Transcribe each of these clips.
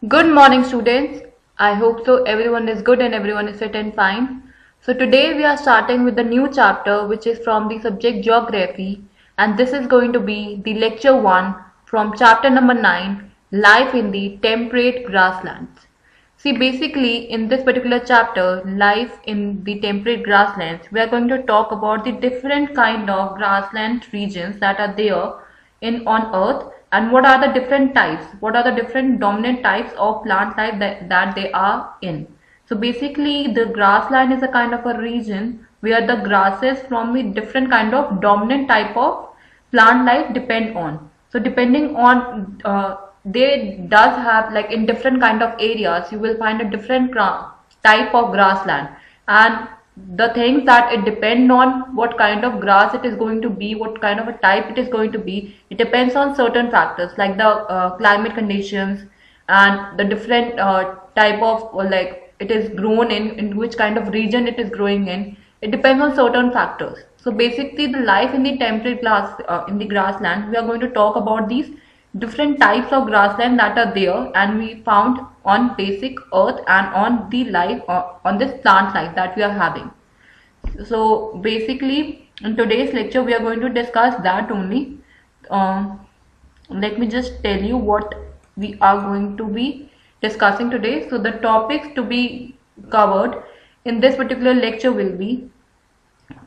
Good morning, students. I hope so everyone is good and everyone is fit and fine. So today we are starting with the new chapter which is from the subject geography, and this is going to be the lecture 1 from chapter number 9, life in the temperate grasslands. See, basically in this particular chapter, life in the temperate grasslands, we are going to talk about the different kind of grassland regions that are there in on earth, and what are the different types, what are the different dominant types of plant life that they are in. So basically the grassland is a kind of a region where the grasses from the different kind of dominant type of plant life depend on. So depending on they does have, like, in different kind of areas you will find a different type of grassland, and the things that it depend on what kind of grass it is going to be, what kind of a type it is going to be, it depends on certain factors like the climate conditions and the different type of, or like it is grown in which kind of region it is growing in. It depends on certain factors. So basically the life in the temperate in the grassland, we are going to talk about these different types of grassland that are there and we found on basic earth and on the life on this plant life that we are having. So basically in today's lecture we are going to discuss that only. Let me just tell you what we are going to be discussing today. So the topics to be covered in this particular lecture will be,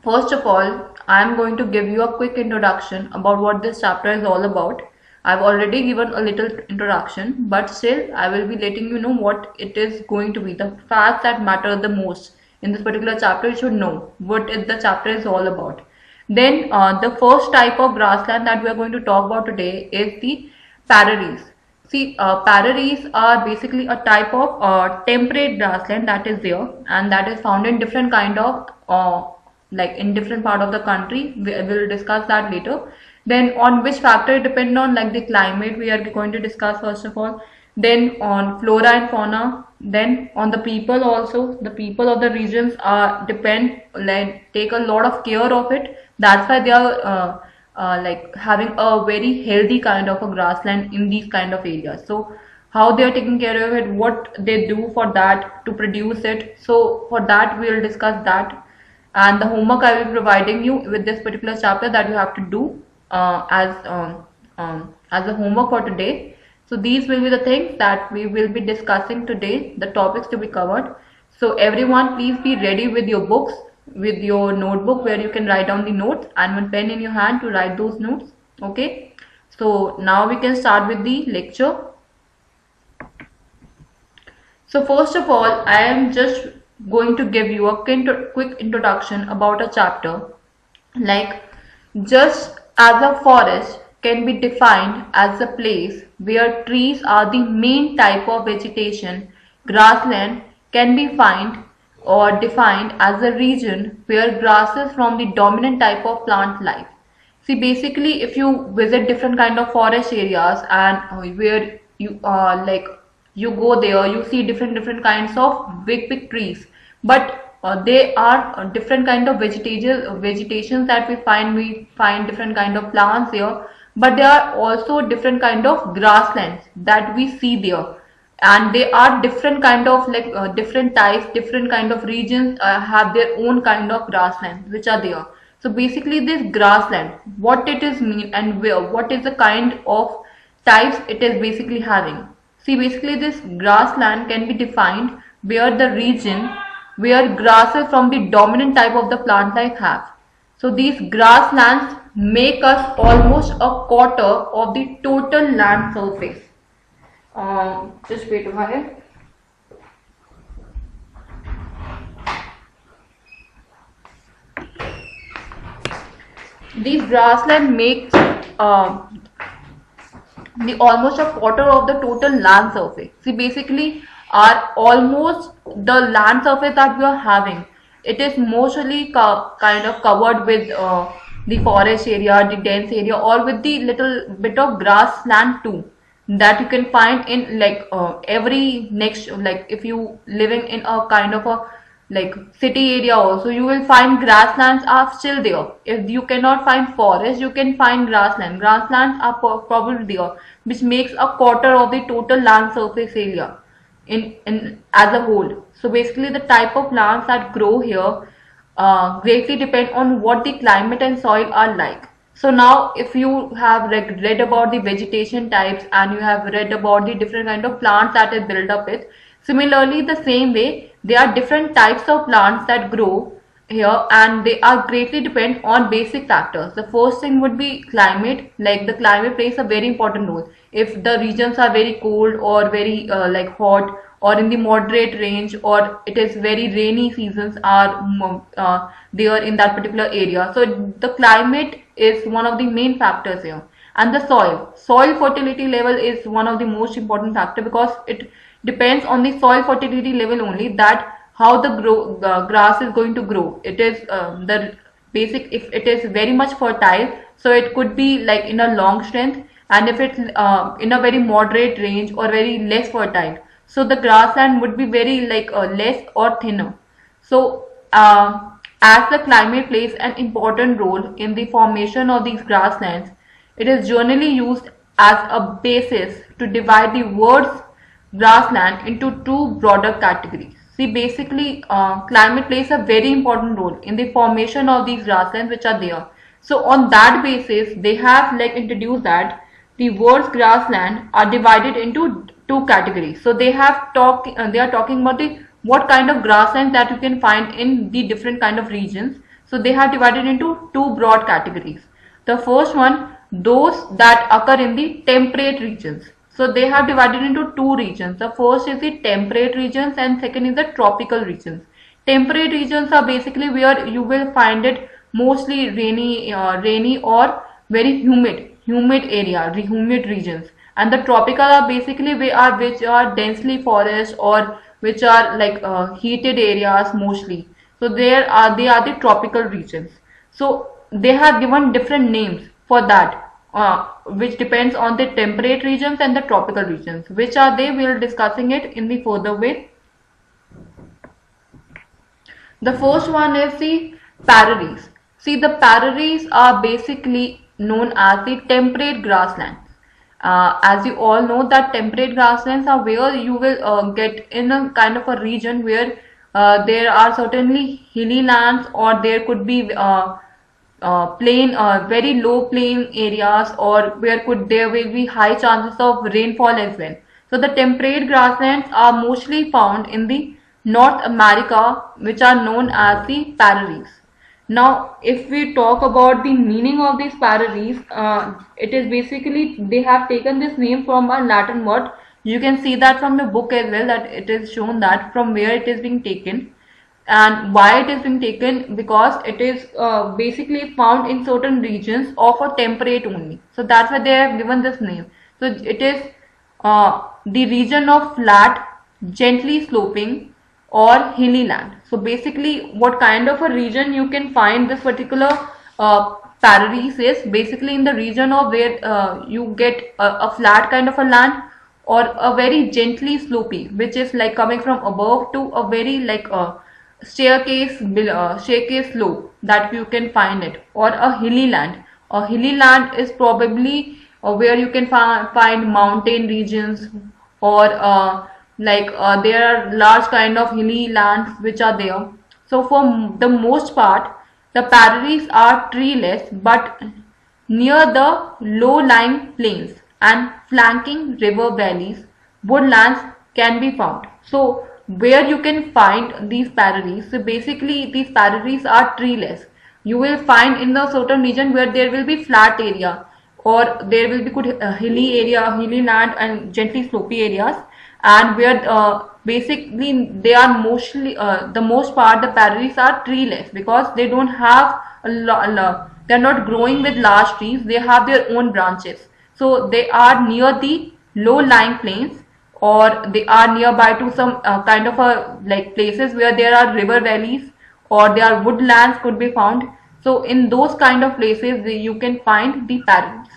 first of all, I am going to give you a quick introduction about what this chapter is all about. I've already given a little introduction, but still I will be letting you know what it is going to be. The facts that matter the most in this particular chapter, you should know what the chapter is all about. Then the first type of grassland that we are going to talk about today is the prairies. See, prairies are basically a type of temperate grassland that is there and that is found in different kind of like in different part of the country. We will discuss that later. Then on which factor it depend on, like the climate we are going to discuss first of all. Then on flora and fauna. Then on the people also. The people of the regions are depend, like take a lot of care of it. That's why they are like having a very healthy kind of a grassland in these kind of areas. So how they are taking care of it, what they do for that to produce it. So for that we will discuss that, and the homework I will be providing you with this particular chapter that you have to do as a homework for today. So these will be the things that we will be discussing today, the topics to be covered. So everyone, please be ready with your books, with your notebook where you can write down the notes, and one pen in your hand to write those notes. Okay, so now we can start with the lecture. So first of all, I am just going to give you a quick introduction about a chapter. Like, just as a forest can be defined as a place where trees are the main type of vegetation, grassland can be defined as a region where grasses from the dominant type of plant life. See, basically, if you visit different kind of forest areas and where you like you go there, you see different kinds of big trees, but they are different kind of vegetations that we find. We find different kind of plants there, but there are also different kind of grasslands that we see there, and they are different kind of, like, different types, different kind of regions have their own kind of grasslands which are there. So basically this grassland, what it is mean and where, what is the kind of types it is basically having. See, basically this grassland can be defined where the region where grasses from the dominant type of the plant life have. So these grasslands make us almost a quarter of the total land surface. Just wait a while. These grassland makes the almost a quarter of the total land surface. See, basically are almost the land surface that we are having, it is mostly kind of covered with the forest area, the dense area, or with the little bit of grassland too, that you can find in, like, every next, like if you living in a kind of a like city area also, you will find grasslands are still there. If you cannot find forest, you can find grassland. Grasslands are probably there, which makes a quarter of the total land surface area in as a whole. So basically the type of plants that grow here greatly depend on what the climate and soil are like. So now if you have read about the vegetation types and you have read about the different kind of plants that it built up with, similarly the same way there are different types of plants that grow here, and they are greatly depend on basic factors. The first thing would be climate. Like the climate plays a very important role. If the regions are very cold or very like hot, or in the moderate range, or it is very rainy seasons are there in that particular area. So the climate is one of the main factors here. And the soil fertility level is one of the most important factor, because it depends on the soil fertility level only that how the grass is going to grow. It is the basic, if it is very much fertile, so it could be like in a long strength, and if it's in a very moderate range or very less fertile, so the grassland would be very like less or thinner. So as the climate plays an important role in the formation of these grasslands, it is generally used as a basis to divide the world's grassland into two broader categories. See, basically climate plays a very important role in the formation of these grasslands which are there. So on that basis they have like introduced that the world's grassland are divided into two categories. So they are talking about the what kind of grasslands that you can find in the different kind of regions. So they have divided into two broad categories. The first one, those that occur in the temperate regions. So they have divided into two regions. The first is the temperate regions and second is the tropical regions. Temperate regions are basically where you will find it mostly rainy or very humid area, humid regions. And the tropical are basically which are densely forest or which are like heated areas mostly. So they are the tropical regions. So they have given different names for that, which depends on the temperate regions and the tropical regions. Which are they? We will discussing it in the further way. The first one is the prairies. See, the prairies are basically known as the temperate grasslands. As you all know that temperate grasslands are where you will get in a kind of a region where there are certainly hilly lands, or there could be plain, very low plain areas, or there will be high chances of rainfall as well. So the temperate grasslands are mostly found in the North America, which are known as the prairies. Now, if we talk about the meaning of these prairies, it is basically they have taken this name from a Latin word. You can see that from the book as well, that it is shown that from where it is being taken and why it is being taken, because it is basically found in certain regions of a temperate only. So that's why they have given this name. So it is the region of flat, gently sloping or hilly land. So basically what kind of a region you can find this particular prairies is basically in the region of where you get a flat kind of a land, or a very gently slopy, which is like coming from above to a very like staircase slope that you can find it, or a hilly land. A hilly land is probably where you can find mountain regions, or there are large kind of hilly lands which are there. So for the most part the prairies are treeless, but near the low-lying plains and flanking river valleys, woodlands can be found. So where you can find these prairies, so basically these prairies are treeless. You will find in the certain region where there will be flat area, or there will be good hilly area, hilly land and gently slopy areas, and where basically they are mostly the most part the prairies are treeless, because they don't have they are not growing with large trees, they have their own branches. So they are near the low lying plains, or they are nearby to some kind of a like places where there are river valleys, or there are woodlands could be found. So in those kind of places you can find the prairies.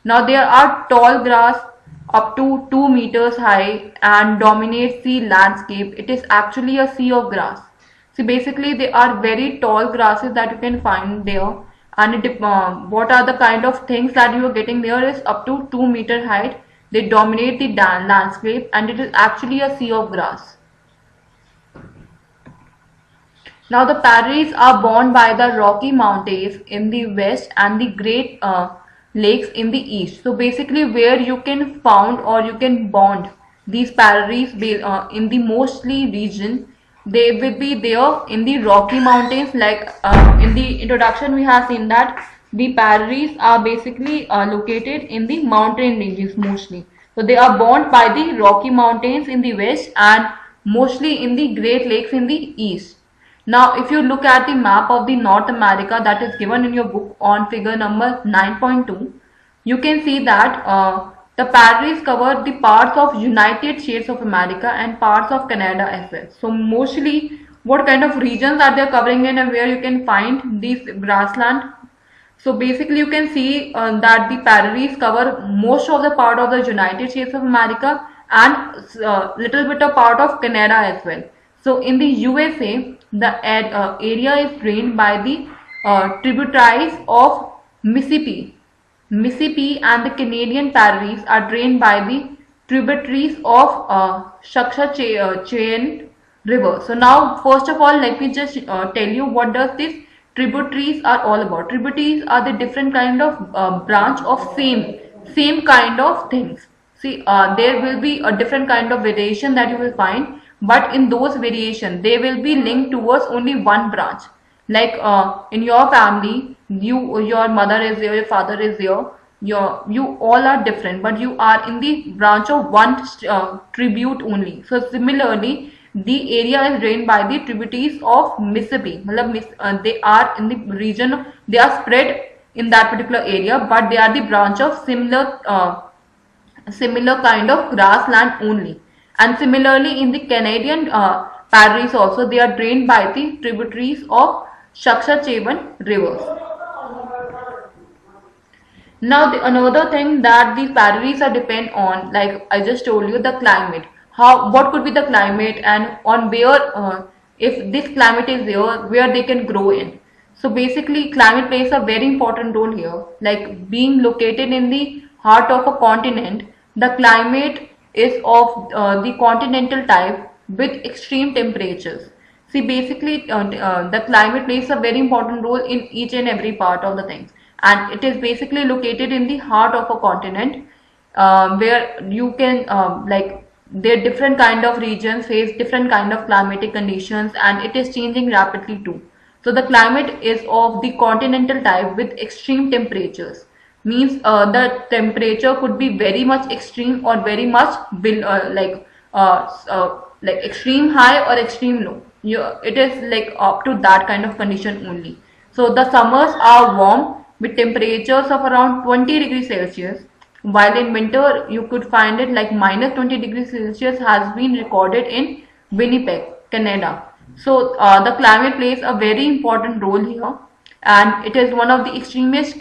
Now there are tall grass up to 2 meters high and dominates the landscape. It is actually a sea of grass. See, basically they are very tall grasses that you can find there, and what are the kind of things that you are getting there is up to 2 meter height. They dominate the landscape, and it is actually a sea of grass. Now the prairies are borne by the Rocky Mountains in the west and the Great Lakes in the east. So basically where you can found or you can bond these prairies in the mostly region, they will be there in the Rocky Mountains. Like in the introduction we have seen that the prairies are basically located in the mountain ranges mostly. So they are bound by the Rocky Mountains in the west and mostly in the Great Lakes in the east. Now, if you look at the map of the North America that is given in your book on figure number 9.2, you can see that the prairies cover the parts of United States of America and parts of Canada as well. So, mostly what kind of regions are they covering in and where you can find these grassland? So basically you can see that the prairies cover most of the part of the United States of America and little bit of part of Canada as well. So in the USA, the area is drained by the tributaries of Mississippi. Mississippi and the Canadian prairies are drained by the tributaries of Saskatchewan River. So now first of all let me just tell you what does this tributaries are all about. Tributaries are the different kind of branch of same kind of things. See, there will be a different kind of variation that you will find, but in those variation they will be linked towards only one branch. Like in your family, your mother is there, your father is there, you all are different, but you are in the branch of one tribute only. So similarly, the area is drained by the tributaries of Mississippi. They are in the region, they are spread in that particular area, but they are the branch of similar kind of grassland only. And similarly in the Canadian prairies also, they are drained by the tributaries of Saskatchewan rivers. Now another thing that these prairies are depend on, like I just told you, the climate. What could be the climate, and on where if this climate is there, where they can grow in. So basically climate plays a very important role here. Like being located in the heart of a continent, the climate is of the continental type with extreme temperatures. See, basically the climate plays a very important role in each and every part of the things, and it is basically located in the heart of a continent where you can like their different kind of regions face different kind of climatic conditions, and it is changing rapidly too. So the climate is of the continental type with extreme temperatures. Means the temperature could be very much extreme or very much like extreme high or extreme low. It is like up to that kind of condition only. So the summers are warm with temperatures of around 20 degrees Celsius, while in winter you could find it like minus 20 degrees Celsius has been recorded in Winnipeg, Canada. So the climate plays a very important role here, and it is one of the extremest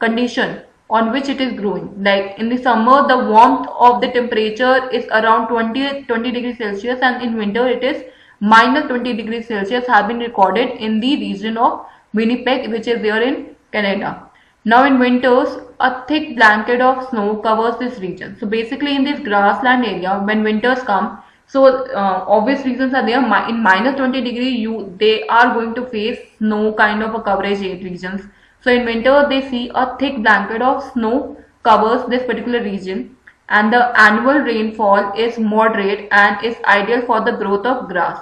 condition on which it is growing. Like in the summer, the warmth of the temperature is around 20 degrees Celsius, and in winter it is minus 20 degrees Celsius have been recorded in the region of Winnipeg, which is there in Canada. Now in winters, a thick blanket of snow covers this region. So basically in this grassland area, when winters come, so obvious reasons are there. In minus 20 degree, they are going to face snow kind of a coverage regions. So in winter, they see a thick blanket of snow covers this particular region, and the annual rainfall is moderate and is ideal for the growth of grass.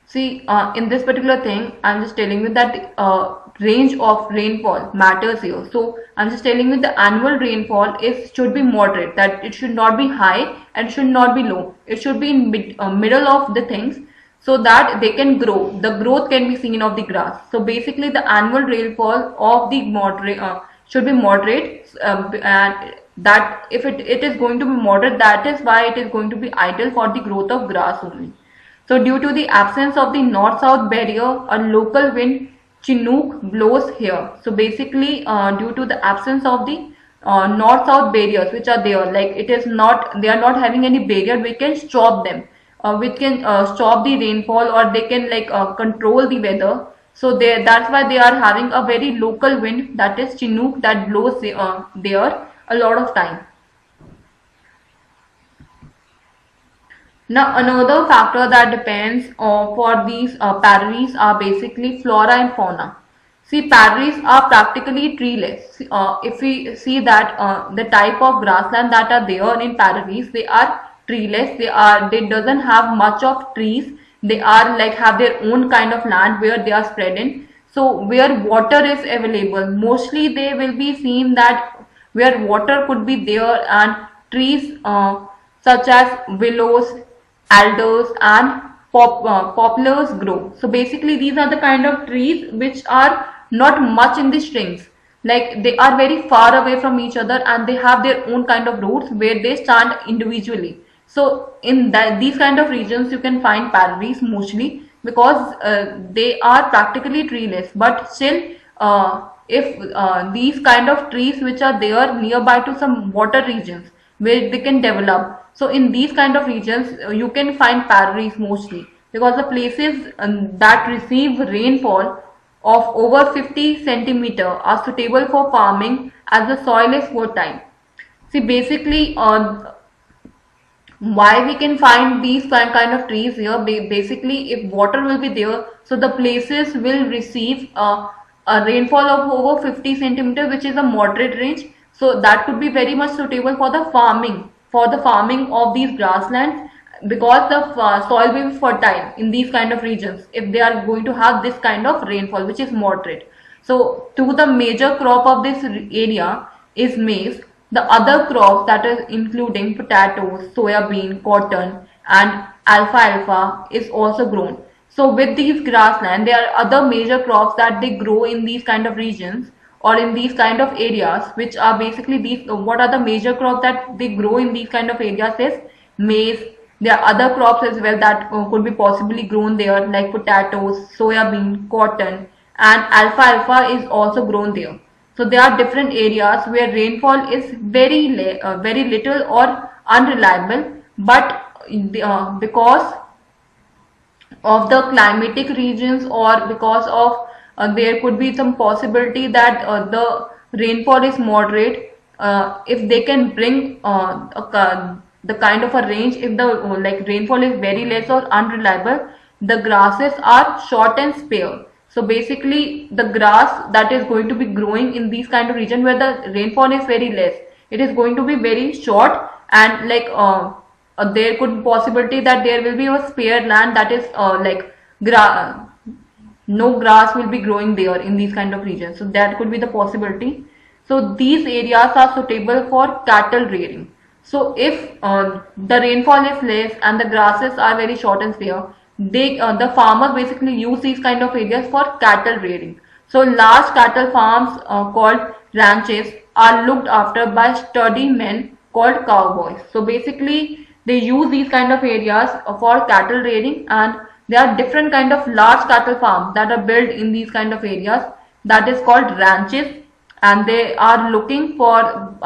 See, in this particular thing, I'm just telling you that range of rainfall matters here. So I'm just telling you the annual rainfall should be moderate, that it should not be high and should not be low. It should be in middle of the things, so that they can grow. The growth can be seen of the grass. So basically the annual rainfall of the moderate should be moderate, and that if it is going to be moderate, that is why it is going to be ideal for the growth of grass only. So due to the absence of the north-south barrier, a local wind Chinook blows here. So basically due to the absence of the north-south barriers which are there, like it is not, they are not having any barrier, we can stop them. which can stop the rainfall, or they can like control the weather. So that's why they are having a very local wind, that is Chinook, that blows there a lot of time. Now another factor that depends for these prairies are basically flora and fauna. See, prairies are practically treeless. If we see that the type of grassland that are there in prairies, they are treeless. They doesn't have much of trees. They are like have their own kind of land where they are spread in. So where water is available, mostly they will be seen that where water could be there, and trees such as willows, alders and poplars grow. So basically these are the kind of trees which are not much in the strings, like they are very far away from each other and they have their own kind of roots where they stand individually. So in these kind of regions you can find prairies mostly, because they are practically treeless, but still if these kind of trees which are there nearby to some water regions where they can develop, so in these kind of regions you can find prairies mostly, because the places that receive rainfall of over 50 centimeter are suitable for farming as the soil is fertile. See, basically why we can find these kind of trees here, basically if water will be there, so the places will receive a rainfall of over 50 centimeter, which is a moderate range. So that could be very much suitable for the farming of these grasslands, because the soil will be fertile in these kind of regions if they are going to have this kind of rainfall which is moderate. So to the major crop of this area is maize. The other crops, that is including potatoes, soya bean, cotton and alfalfa is also grown. So with these grassland, there are other major crops that they grow in these kind of regions or in these kind of areas, which are basically these. What are the major crops that they grow in these kind of areas is maize. There are other crops as well that could be possibly grown there, like potatoes, soya bean, cotton and alfalfa is also grown there. So there are different areas where rainfall is very little or unreliable, but because of the climatic regions, or because of there could be some possibility that the rainfall is moderate, if they can bring the kind of a range, if the like rainfall is very less or unreliable, the grasses are short and spare. So basically the grass that is going to be growing in these kind of region where the rainfall is very less, it is going to be very short, and like there could possibility that there will be a spare land, that is like no grass will be growing there in these kind of regions. So that could be the possibility. So these areas are suitable for cattle rearing. So if the rainfall is less and the grasses are very short and spare, the farmer basically use these kind of areas for cattle rearing. So large cattle farms called ranches are looked after by sturdy men called cowboys. So basically they use these kind of areas for cattle rearing, and there are different kind of large cattle farms that are built in these kind of areas, that is called ranches, and they are looking for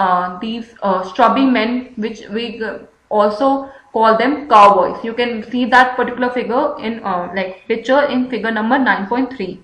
these stubby men, which we also call them cowboys. You can see that particular figure in like picture in figure number 9.3.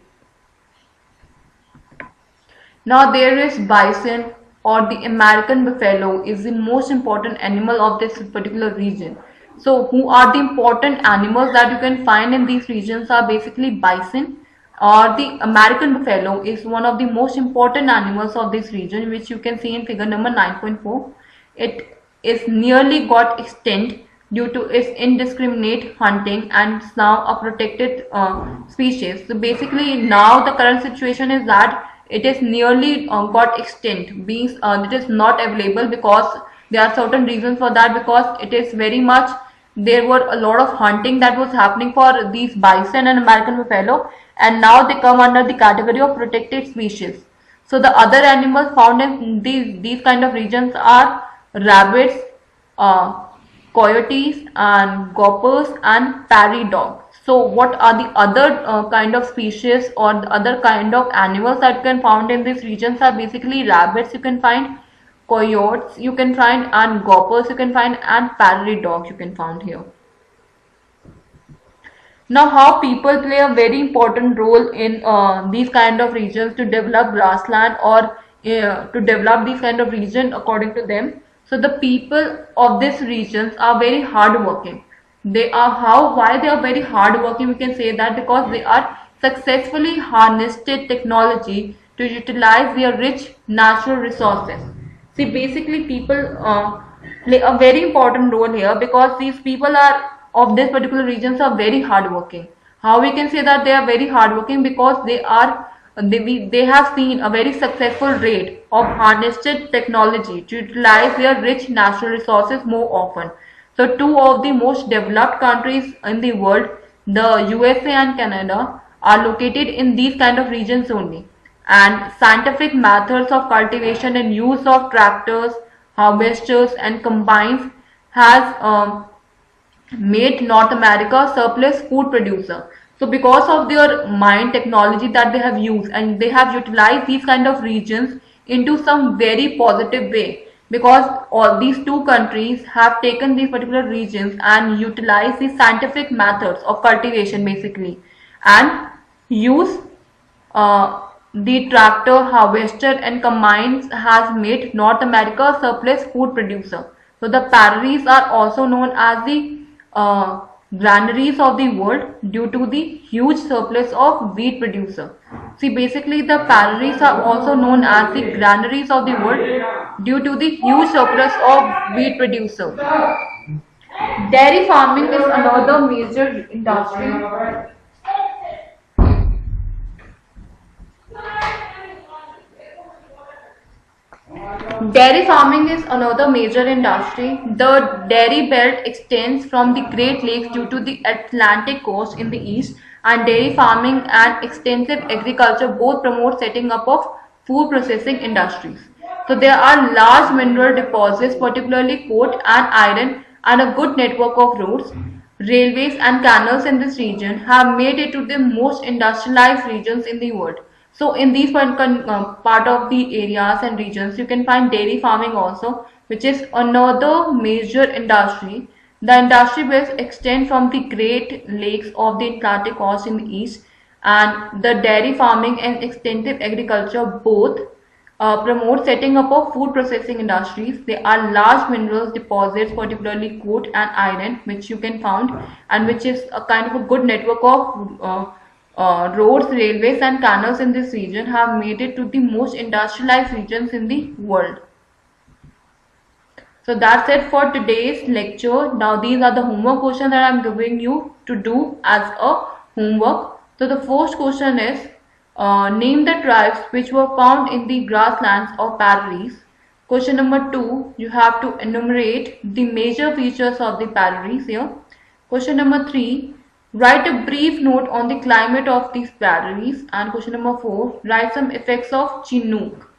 Now there is bison, or the American buffalo is the most important animal of this particular region. So who are the important animals that you can find in these regions are basically bison, or the American buffalo is one of the most important animals of this region, which you can see in figure number 9.4. It is nearly got extinct due to its indiscriminate hunting and is now a protected species. So basically now the current situation is that it is nearly got extinct, means it is not available, because there are certain reasons for that, because it is very much, there were a lot of hunting that was happening for these bison and American buffalo, and now they come under the category of protected species. So the other animals found in these kind of regions are rabbits, coyotes and gophers and prairie dog. So what are the other kind of species or the other kind of animals that you can found in these regions are basically rabbits you can find, coyotes you can find, and gophers you can find, and prairie dogs you can find here. Now, how people play a very important role in these kind of regions to develop grassland, or to develop these kind of region according to them. So the people of these regions are very hardworking. They are why they are very hardworking. We can say that because they are successfully harnessed technology to utilize their rich natural resources. See, basically, people play a very important role here because these people are of this particular regions are very hardworking. How we can say that they are very hardworking? Because they have seen a very successful rate of harnessed technology to utilize their rich natural resources more often. So two of the most developed countries in the world, the USA and Canada, are located in these kind of regions only. And scientific methods of cultivation and use of tractors, harvesters and combines has made North America surplus food producer. So because of their mind technology that they have used, and they have utilized these kind of regions into some very positive way, because all these two countries have taken these particular regions and utilized the scientific methods of cultivation basically, and use the tractor, harvester and combines has made North America a surplus food producer. So the prairies are also known as the granaries of the world due to the huge surplus of wheat producer. See, basically the prairies are also known as the granaries of the world due to the huge surplus of wheat producer. Dairy farming is another major industry. Dairy farming is another major industry. The dairy belt extends from the Great Lakes due to the Atlantic coast in the east, and dairy farming and extensive agriculture both promote setting up of food processing industries. So there are large mineral deposits, particularly coal and iron, and a good network of roads, railways and canals in this region have made it to the most industrialized regions in the world. So in these part of the areas and regions, you can find dairy farming also, which is another major industry. The industry will extend from the Great Lakes of the Atlantic coast in the east, and the dairy farming and extensive agriculture both promote setting up of food processing industries. There are large minerals deposits, particularly coal and iron, which you can find, and which is a kind of a good network of roads, railways and canals in this region have made it to the most industrialized regions in the world. So that's it for today's lecture. Now these are the homework questions that I am giving you to do as a homework. So the first question is, name the tribes which were found in the grasslands or prairies. Question number 2, you have to enumerate the major features of the prairies here. Question number 3, write a brief note on the climate of these prairies. And question number 4, write some effects of Chinook.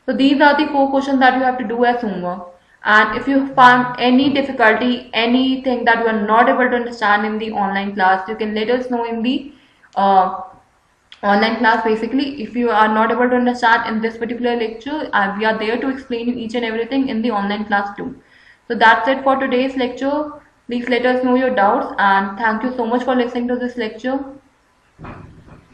So these are the 4 questions that you have to do as homework. And if you found any difficulty, anything that you are not able to understand in the online class, you can let us know in the online class. Basically, if you are not able to understand in this particular lecture, we are there to explain you each and everything in the online class too. So that's it for today's lecture. Please let us know your doubts, and thank you so much for listening to this lecture.